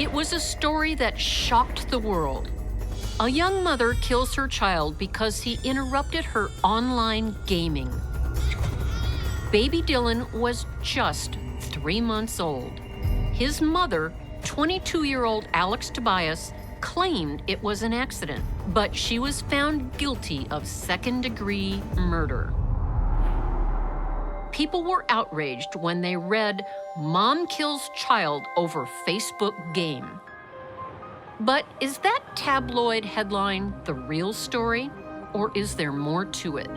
It was a story that shocked the world. A young mother kills her child because he interrupted her online gaming. Baby Dylan was just 3 months old. His mother, 22-year-old Alex Tobias, claimed it was an accident, but she was found guilty of second-degree murder. People were outraged when they read, "Mom kills child over Facebook game." But is that tabloid headline the real story, or is there more to it?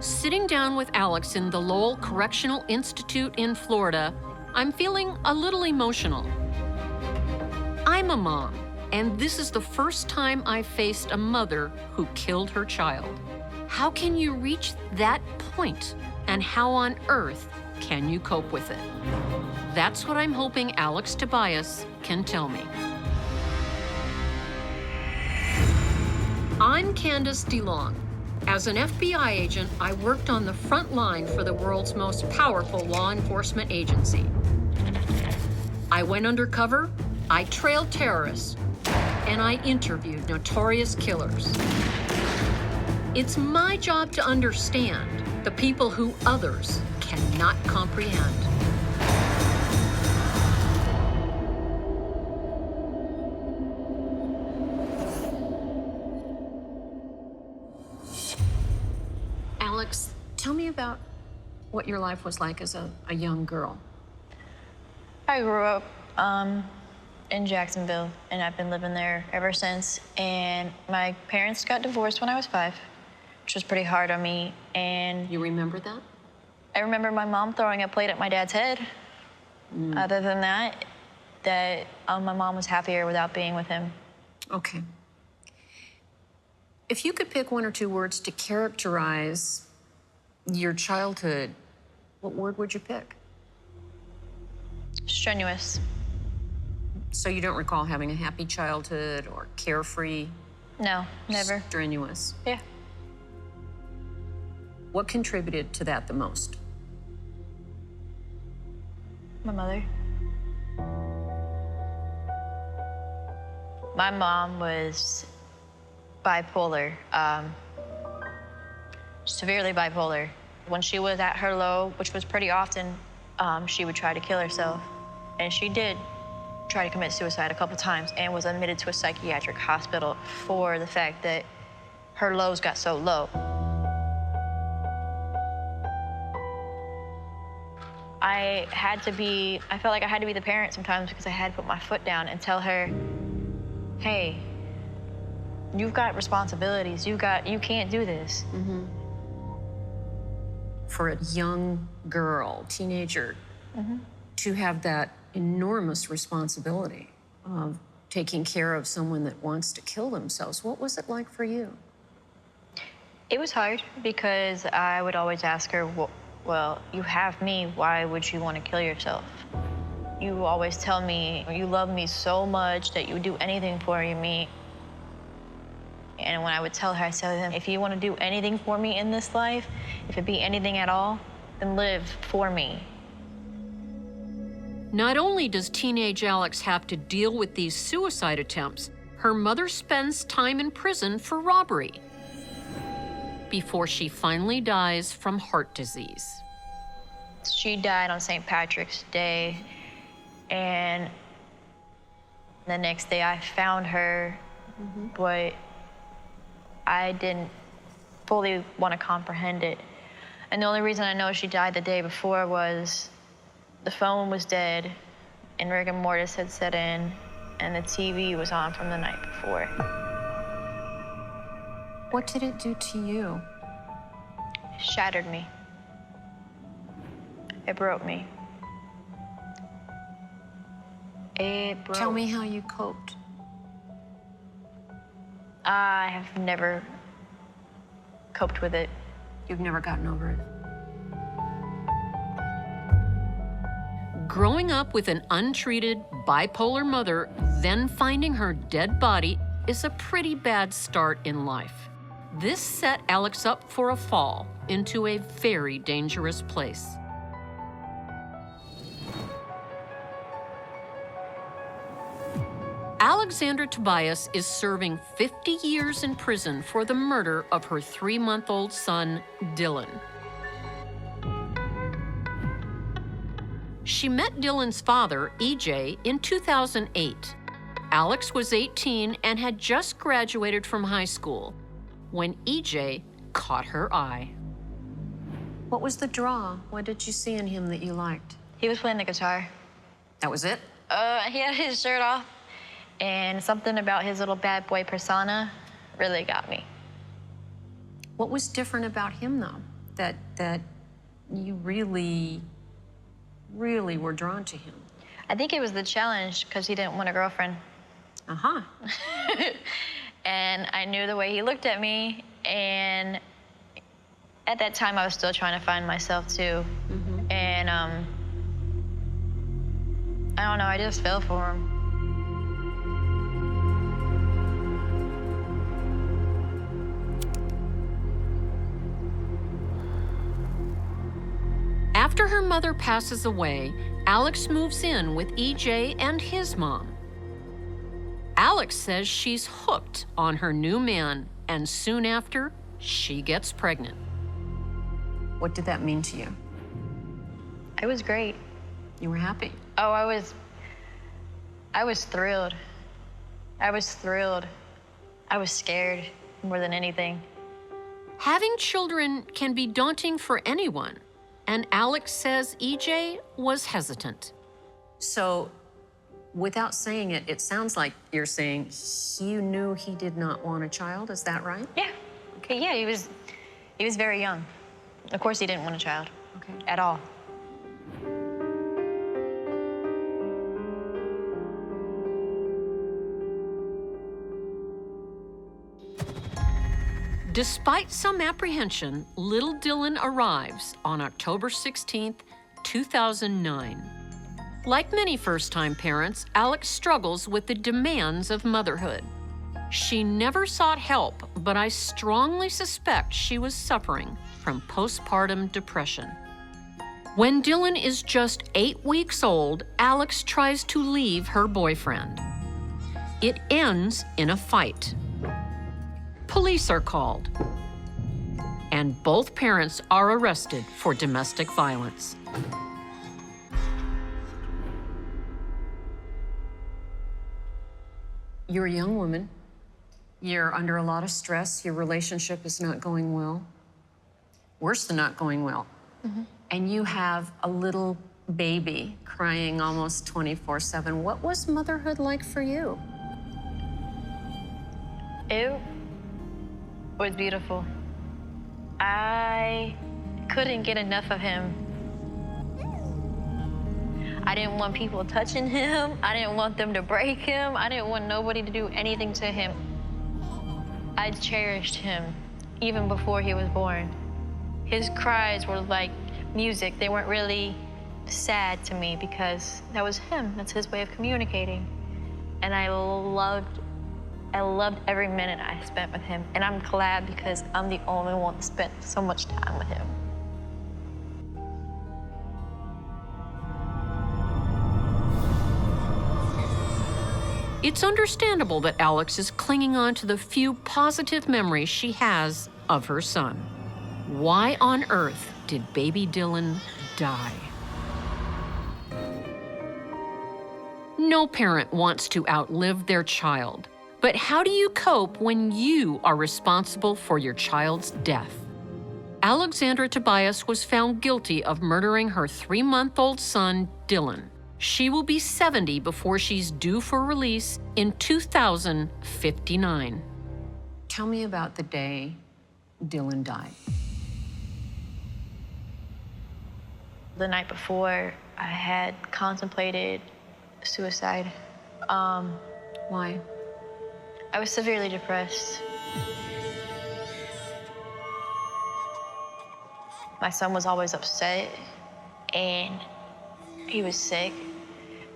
Sitting down with Alex in the Lowell Correctional Institute in Florida, I'm feeling a little emotional. I'm a mom, and this is the first time I've faced a mother who killed her child. How can you reach that point, and how on earth can you cope with it? That's what I'm hoping Alex Tobias can tell me. I'm Candice DeLong. As an FBI agent, I worked on the front line for the world's most powerful law enforcement agency. I went undercover, I trailed terrorists, and I interviewed notorious killers. It's my job to understand the people who others cannot comprehend. Alex, tell me about what your life was like as a young girl. I grew up in Jacksonville, and I've been living there ever since. And my parents got divorced when I was 5, which was pretty hard on me. And You remember that? I remember my mom throwing a plate at my dad's head. Other than that, my mom was happier without being with him. Okay. If you could pick 1 or 2 words to characterize your childhood, what word would you pick? Strenuous. So you don't recall having a happy childhood or carefree? No, never. Strenuous. Yeah. What contributed to that the most? My mother. My mom was bipolar, severely bipolar. When she was at her low, which was pretty often, she would try to kill herself. And she did try to commit suicide a couple times and was admitted to a psychiatric hospital for the fact that her lows got so low. I felt like I had to be the parent sometimes because I had to put my foot down and tell her, hey, you've got responsibilities. You can't do this. Mm-hmm. For a young girl, teenager, to have that enormous responsibility of taking care of someone that wants to kill themselves, what was it like for you? It was hard because I would always ask her, well, you have me, why would you want to kill yourself? You always tell me you love me so much that you would do anything for me. And when I would tell her, I said to them, if you want to do anything for me in this life, if it be anything at all, then live for me. Not only does teenage Alex have to deal with these suicide attempts, her mother spends time in prison for robbery before she finally dies from heart disease. She died on St. Patrick's Day, and the next day I found her, but I didn't fully want to comprehend it. And the only reason I know she died the day before was the phone was dead, and rigor mortis had set in, and the TV was on from the night before. What did it do to you? It shattered me. It broke me. It broke. Tell me how you coped. I have never coped with it. You've never gotten over it. Growing up with an untreated bipolar mother, then finding her dead body is a pretty bad start in life. This set Alex up for a fall into a very dangerous place. Alexandra Tobias is serving 50 years in prison for the murder of her 3-month-old son, Dylan. She met Dylan's father, EJ, in 2008. Alex was 18 and had just graduated from high school when EJ caught her eye. What was the draw? What did you see in him that you liked? He was playing the guitar. That was it? He had his shirt off, and something about his little bad boy persona really got me. What was different about him, though, that you really were drawn to him? I think it was the challenge because he didn't want a girlfriend. Uh-huh. And I knew the way he looked at me, and at that time I was still trying to find myself too. Mm-hmm. And I don't know, I just fell for him. After her mother passes away, Alex moves in with EJ and his mom. Alex says she's hooked on her new man, and soon after, she gets pregnant. What did that mean to you? It was great. You were happy? Oh, I was thrilled. I was thrilled. I was scared more than anything. Having children can be daunting for anyone, and Alex says EJ was hesitant. So, without saying it, it sounds like you're saying you knew he did not want a child. Is that right? Yeah. Okay. Yeah, he was very young. Of course, he didn't want a child. Okay. At all. Despite some apprehension, little Dylan arrives on October 16th, 2009. Like many first-time parents, Alex struggles with the demands of motherhood. She never sought help, but I strongly suspect she was suffering from postpartum depression. When Dylan is just 8 weeks old, Alex tries to leave her boyfriend. It ends in a fight. Police are called, and both parents are arrested for domestic violence. You're a young woman. You're under a lot of stress. Your relationship is not going well. Worse than not going well. Mm-hmm. And you have a little baby crying almost 24/7. What was motherhood like for you? It was beautiful. I couldn't get enough of him. I didn't want people touching him. I didn't want them to break him. I didn't want nobody to do anything to him. I cherished him even before he was born. His cries were like music. They weren't really sad to me because that was him. That's his way of communicating. And I loved every minute I spent with him. And I'm glad because I'm the only one that spent so much time with him. It's understandable that Alex is clinging on to the few positive memories she has of her son. Why on earth did baby Dylan die? No parent wants to outlive their child. But how do you cope when you are responsible for your child's death? Alexandra Tobias was found guilty of murdering her 3-month-old son, Dylan. She will be 70 before she's due for release in 2059. Tell me about the day Dylan died. The night before, I had contemplated suicide. Why? I was severely depressed. My son was always upset, and he was sick.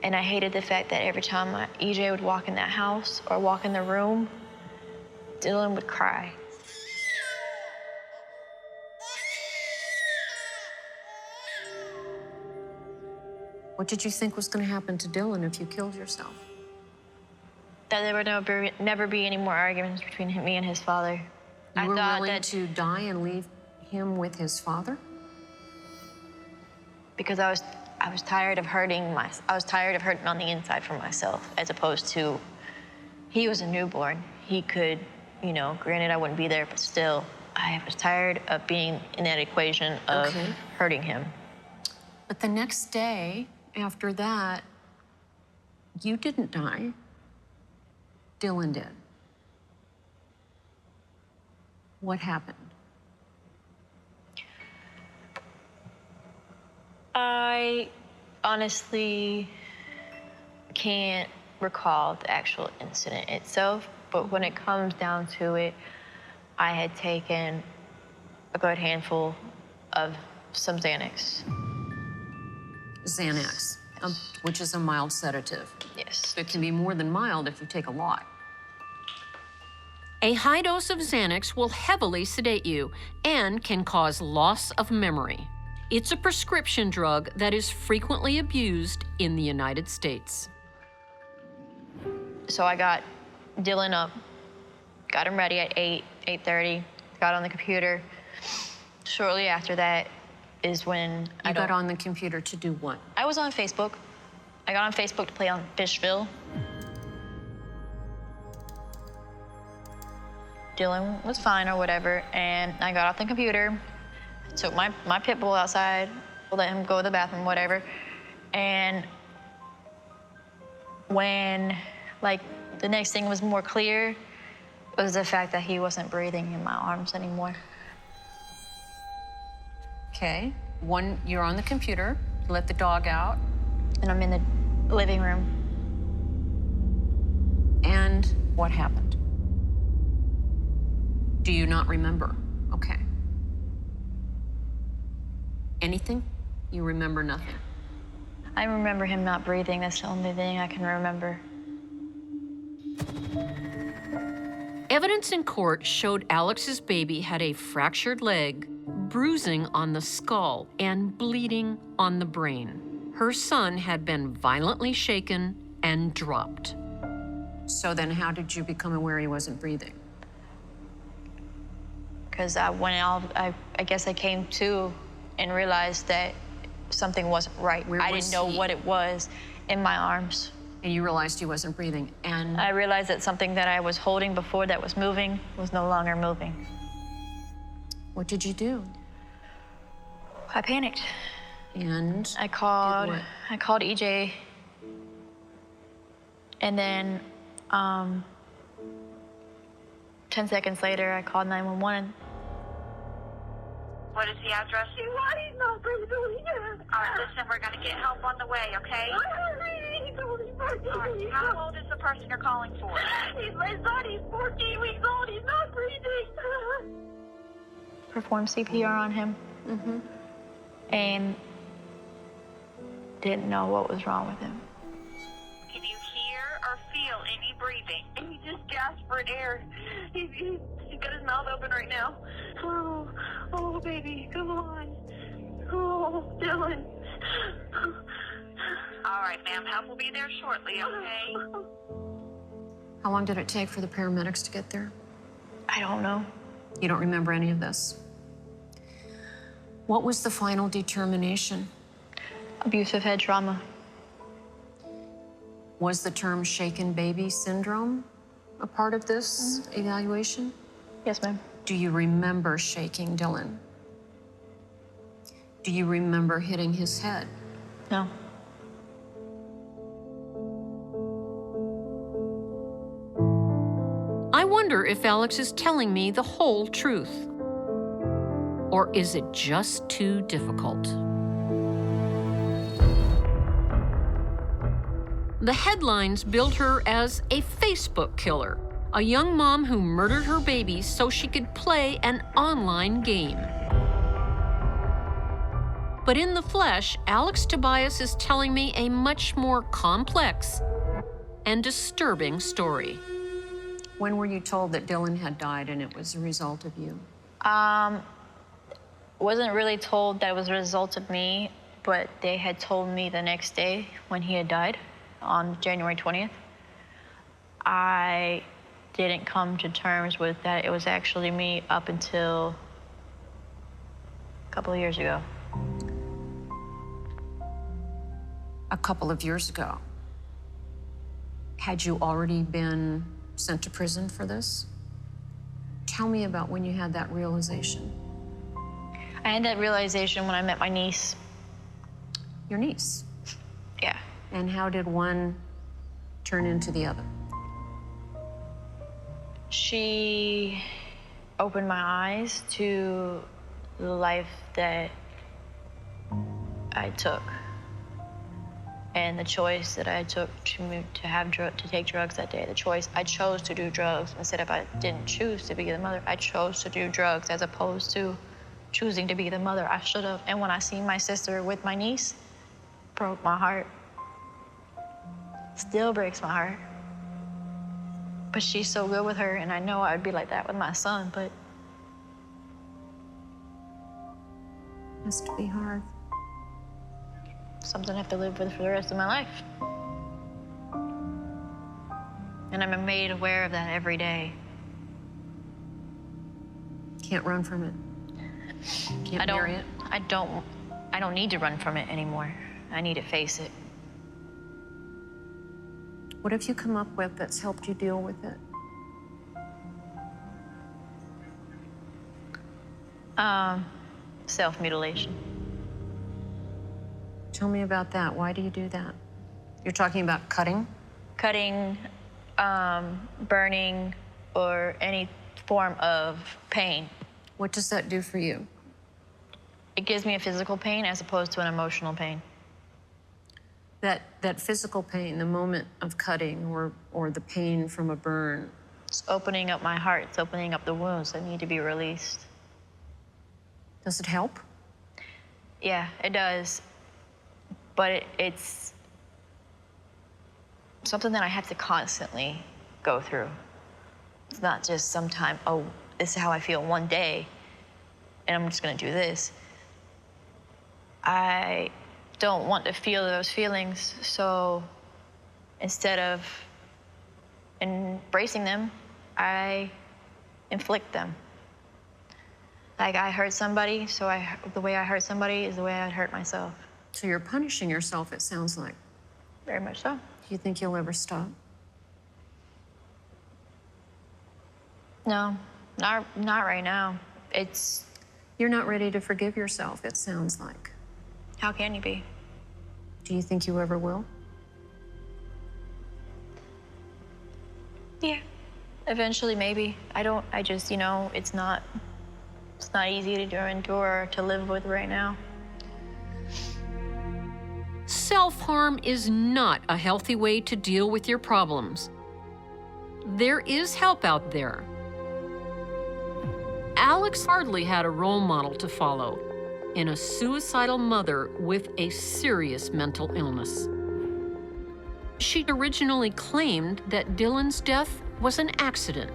And I hated the fact that every time EJ would walk in that house or walk in the room, Dylan would cry. What did you think was going to happen to Dylan if you killed yourself? that there would never be any more arguments between me and his father. You were thought willing that to die and leave him with his father? because I was tired of hurting I was tired of hurting on the inside for myself, as opposed to he was a newborn. He could, you know, granted I wouldn't be there, but still, I was tired of being in that equation of hurting him. But the next day after that, you didn't die. Dylan did. What happened? I honestly can't recall the actual incident itself, but when it comes down to it, I had taken a good handful of some Xanax. Xanax, which is a mild sedative. Yes. It can be more than mild if you take a lot. A high dose of Xanax will heavily sedate you and can cause loss of memory. It's a prescription drug that is frequently abused in the United States. So I got Dylan up, got him ready at 8:30, got on the computer. Shortly after that is when You got on the computer to do what? I was on Facebook. I got on Facebook to play on Fishville. Dylan was fine or whatever, and I got off the computer, took my pit bull outside, let him go to the bathroom, whatever. And when, like, the next thing was more clear, was the fact that he wasn't breathing in my arms anymore. Okay. You're on the computer, you let the dog out. And I'm in the living room. And what happened? Do you not remember? Okay. Anything? You remember nothing? I remember him not breathing. That's the only thing I can remember. Evidence in court showed Alex's baby had a fractured leg, bruising on the skull, and bleeding on the brain. Her son had been violently shaken and dropped. So then how did you become aware he wasn't breathing? Because I guess I came to and realized that something wasn't right. Where I was didn't know he? what it was in my arms. And you realized he wasn't breathing, and I realized that something that I was holding before that was moving was no longer moving. what did you do? I panicked. And I did called what? EJ, and then 10 seconds later, I called 911. What is the address? He's not breathing. All right, listen, we're going to get help on the way, okay? All right, how old is the person you're calling for? He's my son. He's 14 weeks old. He's not breathing. Performed CPR on him. And didn't know what was wrong with him. Can you hear or feel any breathing? He just gasped for air. He's got his mouth open right now. Oh, baby, come on. Oh, Dylan. All right, ma'am, help will be there shortly, okay? How long did it take for the paramedics to get there? I don't know. You don't remember any of this? What was the final determination? Abusive head trauma. Was the term shaken baby syndrome a part of this evaluation? Yes, ma'am. Do you remember shaking Dylan? Do you remember hitting his head? No. I wonder if Alex is telling me the whole truth. Or is it just too difficult? The headlines billed her as a Facebook killer, a young mom who murdered her baby so she could play an online game. But in the flesh, Alex Tobias is telling me a much more complex and disturbing story. When were you told that Dylan had died and it was a result of you? Wasn't really told that it was a result of me, but they had told me the next day when he had died on January 20th. I didn't come to terms with that it was actually me up until a couple of years ago. A couple of years ago. Had you already been sent to prison for this? Tell me about when you had that realization. I had that realization when I met my niece. Your niece. Yeah. And how did one turn into the other? She opened my eyes to the life that I took and the choice that I took to take drugs that day. The choice I chose to do drugs instead of I didn't choose to be the mother. I chose to do drugs as opposed to choosing to be the mother I should have. And when I seen my sister with my niece, broke my heart. Still breaks my heart. But she's so good with her, and I know I would be like that with my son, but Must be hard. something I have to live with for the rest of my life. And I'm made aware of that every day. Can't run from it. Can't bury it. I don't need to run from it anymore. I need to face it. What have you come up with that's helped you deal with it? Self-mutilation. Tell me about that. Why do you do that? You're talking about cutting? Cutting, burning, or any form of pain. What does that do for you? It gives me a physical pain as opposed to an emotional pain. That physical pain, the moment of cutting or the pain from a burn. It's opening up my heart. It's opening up the wounds that need to be released. Does it help? Yeah, it does. But it's something that I have to constantly go through. It's not just sometime, oh, this is how I feel one day, and I'm just gonna do this. I don't want to feel those feelings, so instead of embracing them, I inflict them. Like I hurt somebody, so the way I hurt somebody is the way I'd hurt myself. So you're punishing yourself, it sounds like. Very much so. Do you think you'll ever stop? No, not right now. You're not ready to forgive yourself, it sounds like. How can you be? Do you think you ever will? Yeah, eventually maybe. I just, it's not easy to endure, to live with right now. Self-harm is not a healthy way to deal with your problems. There is help out there. Alex hardly had a role model to follow in a suicidal mother with a serious mental illness. She originally claimed that Dylan's death was an accident.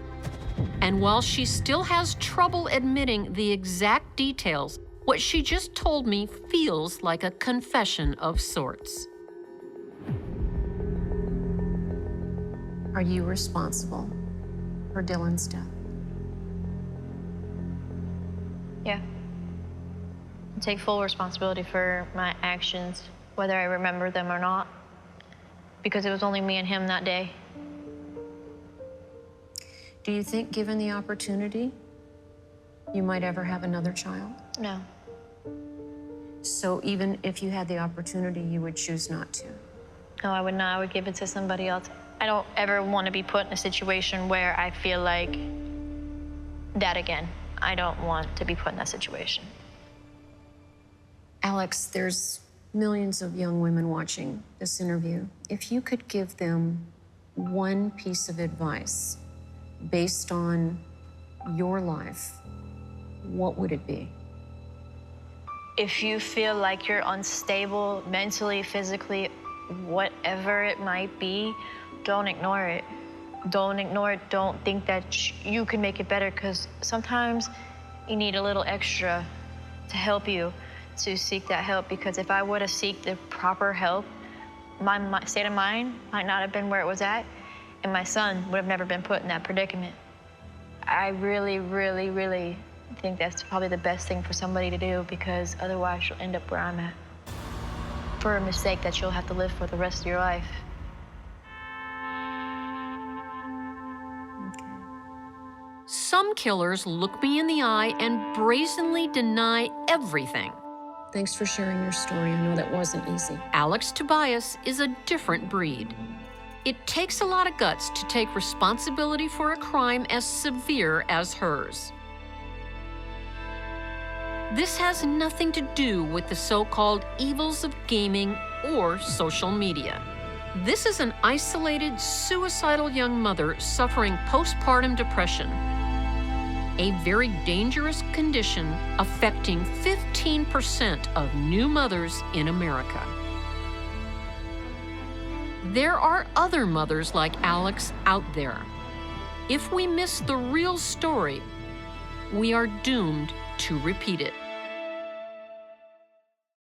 And while she still has trouble admitting the exact details, what she just told me feels like a confession of sorts. Are you responsible for Dylan's death? Yeah. I take full responsibility for my actions, whether I remember them or not, because it was only me and him that day. Do you think, given the opportunity, you might ever have another child? No. So even if you had the opportunity, you would choose not to? No, I would not. I would give it to somebody else. I don't ever want to be put in a situation where I feel like that again. I don't want to be put in that situation. Alex, there's millions of young women watching this interview. If you could give them one piece of advice based on your life, what would it be? If you feel like you're unstable mentally, physically, whatever it might be, don't ignore it. Don't ignore it. Don't think that you can make it better, because sometimes you need a little extra to help you to seek that help. Because if I would have sought the proper help, my state of mind might not have been where it was at, and my son would have never been put in that predicament. I really, really, really think that's probably the best thing for somebody to do, because otherwise she'll end up where I'm at for a mistake that you'll have to live for the rest of your life. Some killers look me in the eye and brazenly deny everything. Thanks for sharing your story. I know that wasn't easy. Alex Tobias is a different breed. It takes a lot of guts to take responsibility for a crime as severe as hers. This has nothing to do with the so-called evils of gaming or social media. This is an isolated, suicidal young mother suffering postpartum depression, a very dangerous condition affecting 15% of new mothers in America. There are other mothers like Alex out there. If we miss the real story, we are doomed to repeat it.